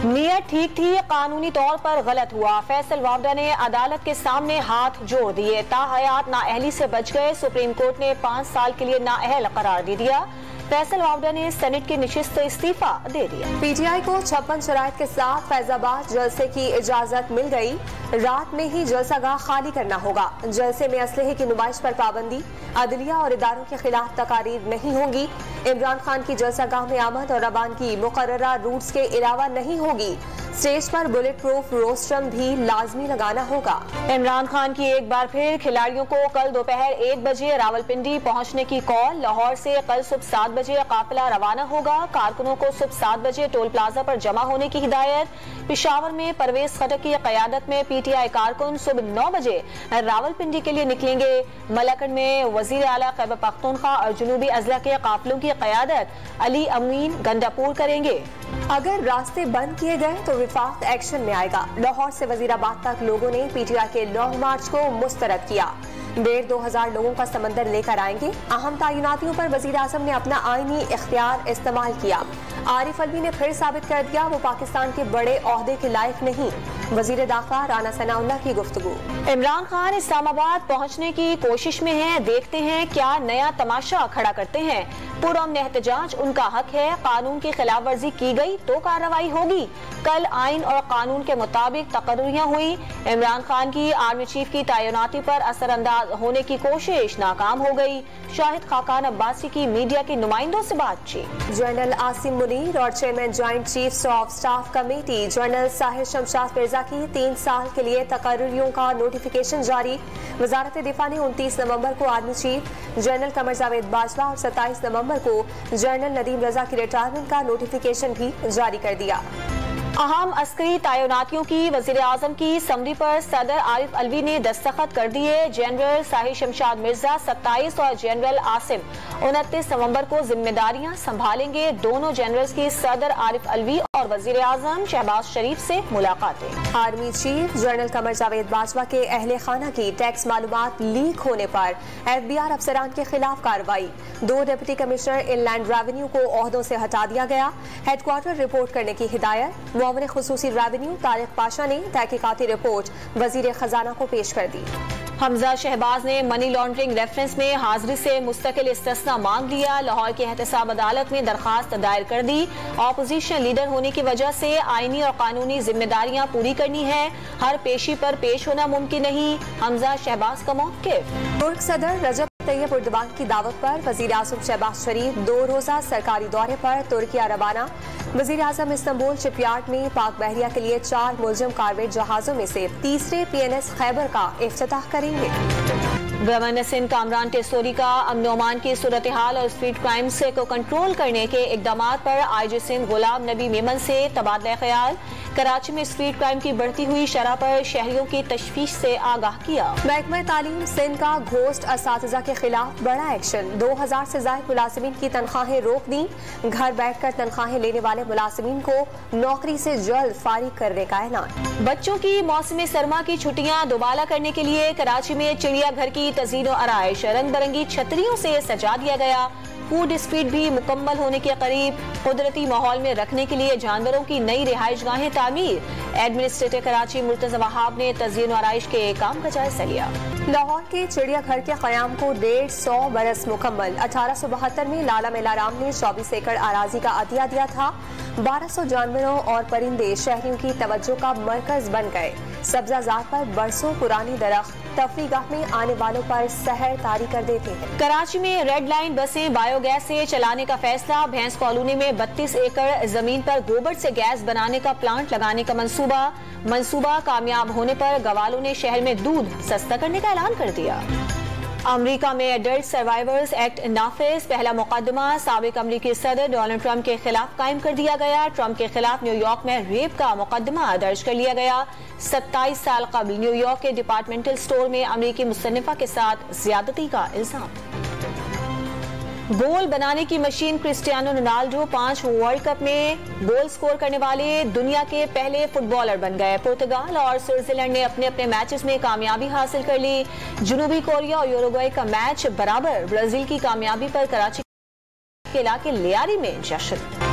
نیت ٹھیک تھی، قانونی طور پر غلط ہوا، فیصل وابڈا نے عدالت کے سامنے ہاتھ جوڑ دیے، تاحیات نااہلی سے بچ گئے، سپریم کورٹ نے 5 سال کے لیے نااہل قرار دے دیا، فیصل وابڈا نے سینٹ کی نشست سے استعفیٰ دے دیا۔ پی ٹی آئی کو 56 شرائط کے ساتھ فیض آباد جلسے کی اجازت مل گئی، رات میں ہی جلسہ گاہ خالی کرنا ہوگا، جلسے میں اسلحے کی نمائش پر پابندی، عدلیہ اور اداروں کے خلاف تقاریر نہیں ہوں گی، عمران خان کی جلسہ گاہ میں آمد اور روانگی مقررہ روٹس کے علاوہ نہیں ہوگی، اسٹیج پر بلٹ پروف روسٹرم بھی لازمی لگانا ہوگا۔ عمران خان کی ایک بار پھر کھلاڑیوں کو کل دوپہر 1 بجے راولپنڈی پہنچنے کی کال، لاہور سے کل صبح 7 بجے قافلہ روانہ ہوگا، کارکنوں کو صبح 7 بجے ٹول پلازا پر جمع ہونے کی ہدایت، پشاور میں پرویز خٹک کی قیادت میں پی ٹی آئی کارکن صبح 9 بجے راولپنڈی کے لیے نکلیں گے، ملاکنڈ میں وزیر اعلیٰ خیبر پختونخوا اور جنوبی اضلاع کے قافلوں کی قیادت علی امین گنڈاپور کریں گے۔ اگر راستے بند کیے گئے تو وفاق ایکشن میں آئے گا، لاہور سے وزیر آباد تک لوگوں نے پی ٹی آئی کے لانگ مارچ کو مسترد کیا، 1,500 لوگوں کا سمندر لے کر آئیں گے، اہم تعیناتیوں پر وزیر اعظم نے اپنا آئینی اختیار استعمال کیا، عارف علوی نے پھر ثابت کر دیا وہ پاکستان کے بڑے عہدے کے لائق نہیں، وزیر داخلہ رانا ثناء اللہ کی گفتگو۔ عمران خان اسلام آباد پہنچنے کی کوشش میں ہیں، دیکھتے ہیں کیا نیا تماشا کھڑا کرتے ہیں، پرامن احتجاج ان کا حق ہے، قانون کی خلاف ورزی کی گئی تو کارروائی ہوگی، کل آئین اور قانون کے مطابق تقرریاں ہوئی، عمران خان کی آرمی چیف کی تعیناتی پر اثر انداز ہونے کی کوشش ناکام ہو گئی، شاہد خاقان عباسی کی میڈیا کے نمائندوں سے بات چیت۔ جنرل عاصم منیر اور chairman joint chiefs of staff committee general Sahir Shamshad Mirza کی 3 سال کے لیے تقرریوں کا نوٹیفیکیشن جاری، وزارت دفاع نے 29 نومبر کو army chief general Qamar Javed Bajwa اور 27 نومبر کو جنرل ندیم رضا کی ریٹائرمنٹ کا نوٹیفیکیشن بھی جاری کر دیا۔ اہم عسکری تعیناتیوں کی وزیر اعظم کی سمری پر صدر عارف علوی نے دستخط کر دیے، جنرل ساحر شمشاد مرزا 27 اور جنرل عاصم 29 نومبر کو ذمہ داریاں سنبھالیں گے، دونوں جنرلز کی صدر عارف علوی اور وزیر اعظم شہباز شریف سے ملاقاتیں۔ Army chief general Qamar Javed Bajwa کے اہل خانہ کی ٹیکس معلومات لیک ہونے پر ایف بی آر افسران کے خلاف کارروائی، 2 ڈپٹی کمشنر ان لینڈ ریونیو کو عہدوں سے ہٹا دیا گیا، ہیڈ کوارٹر رپورٹ کرنے کی ہدایت، معاون خصوصی ریونیو طارق پاشا نے تحقیقاتی رپورٹ وزیر خزانہ کو پیش کر دی۔ حمزہ شہباز نے منی لانڈرنگ ریفرنس میں حاضری سے مستقل استثناء مانگ لیا، لاہور کی احتساب عدالت میں درخواست دائر کر دی، اپوزیشن لیڈر ہونے کی وجہ سے آئینی اور قانونی ذمہ داریاں پوری کرنی ہے، ہر پیشی پر پیش ہونا ممکن نہیں، حمزہ شہباز کا موقف۔ ترک صدر رجب طیب اردوان کی دعوت پر وزیر اعظم شہباز شریف 2 روزہ سرکاری دورے پر ترکیہ روانہ، وزیر اعظم استنبول شپ یارڈ میں پاک بحریہ کے لیے 4 ملزم کارویٹ جہازوں میں سے تیسرے پی این ایس خیبر کا افتتاح کریں گے۔ گورنر سندھ کامران ٹیسوری کا امن و امان کی صورتحال اور اسٹریٹ کرائمز کو کنٹرول کرنے کے اقدامات پر آئی جی سندھ غلام نبی میمن سے تبادلہ خیال، کراچی میں اسٹریٹ کرائم کی بڑھتی ہوئی شرح پر شہریوں کی تشویش سے آگاہ کیا۔ محکمہ تعلیم سندھ کا گھوسٹ اساتذہ کے خلاف بڑا ایکشن، 2000 سے زائد ملازمین کی تنخواہیں روک دیں، گھر بیٹھ کر تنخواہیں لینے والے ملازمین کو نوکری سے جلد فارغ کرنے کا اعلان۔ بچوں کی موسم سرما کی چھٹیاں دوبالا کرنے کے لیے کراچی میں چڑیا گھر کی تزئین و آرائش رنگ برنگی چھتریوں سے سجا دیا گیا، فوڈ اسٹریٹ بھی مکمل ہونے کے قریب، قدرتی ماحول میں رکھنے کے لیے جانوروں کی نئی رہائش گاہیں تعمیر، ایڈمنسٹریٹر کراچی مرتضی وہاب نے تزئین و آرائش کے کام کا جائزہ لیا۔ لاہور کے چڑیا گھر کے قیام کو 150 برس مکمل، 1872 میں لالا میلا رام نے 24 ایکڑ اراضی کا عطیہ دیا تھا، 1200 جانوروں اور پرندے شہریوں کی توجہ کا مرکز بن گئے، سبزہ زار پر برسوں پرانی درخت تفریح گاہ میں آنے والوں پر سحر طاری کر دیتے ہیں۔ کراچی میں ریڈ لائن بسیں بایو گیس سے چلانے کا فیصلہ، بھینس کالونی میں 32 ایکڑ زمین پر گوبر سے گیس بنانے کا پلانٹ لگانے کا منصوبہ کامیاب ہونے پر گوالوں نے شہر میں دودھ سستا کرنے کا اعلان کر دیا۔ امریکہ میں ایڈلٹ سروائیورز ایکٹ نافذ، پہلا مقدمہ سابق امریکی صدر ڈونلڈ ٹرمپ کے خلاف قائم کر دیا گیا، ٹرمپ کے خلاف نیو یارک میں ریپ کا مقدمہ درج کر لیا گیا، 27 سال قبل نیو یارک کے ڈپارٹمنٹل سٹور میں امریکی مصنفہ کے ساتھ زیادتی کا الزام۔ گول بنانے کی machine Cristiano Ronaldo 5 world cup میں گول سکور کرنے والے دنیا کے پہلے فٹ بالر بن گئے، پرتگال اور سوئٹزرلینڈ نے اپنے میچز میں کامیابی حاصل کر لی، جنوبی کوریا اور یوروگوئے کا میچ برابر، برازیل کی کامیابی پر کراچی کے علاقے لیاری میں جشن۔